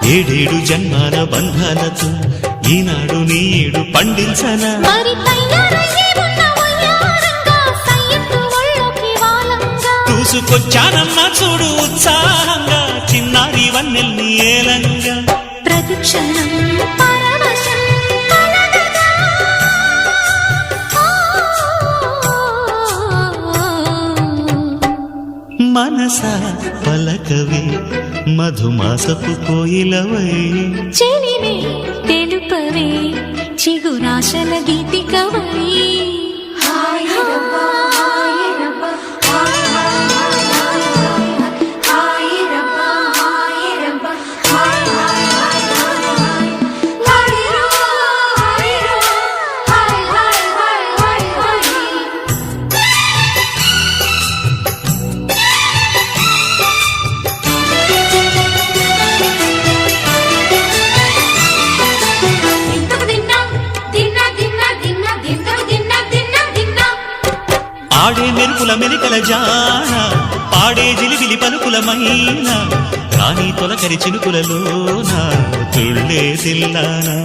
ఏడేడు జన్మాల బంధాలతో ఈనాడు నీడు పండించనా మరి తయారయ్యే ఉన్న వయ్యారంగా సయ్యత్తు ఒళ్ళోకి వాలంగా చూసుకొచ్చానమ్మా చూడు ఉత్సాహంగా చిన్నారి వన్నెల్ని ఏలంగా ప్రతిక్షణం పరవశం కలగగా. మనసా పలకవే మధుమాసపు కోయిలవై చెలిమే తెలుపవే చిగురాశల గీతికవై ఆడే మెరుపుల మెలికల జాన పాడే జిలిబిలి పలుకులమైన రాణి తొలకరి చినుకులలోన తుళ్ళే తిల్లానా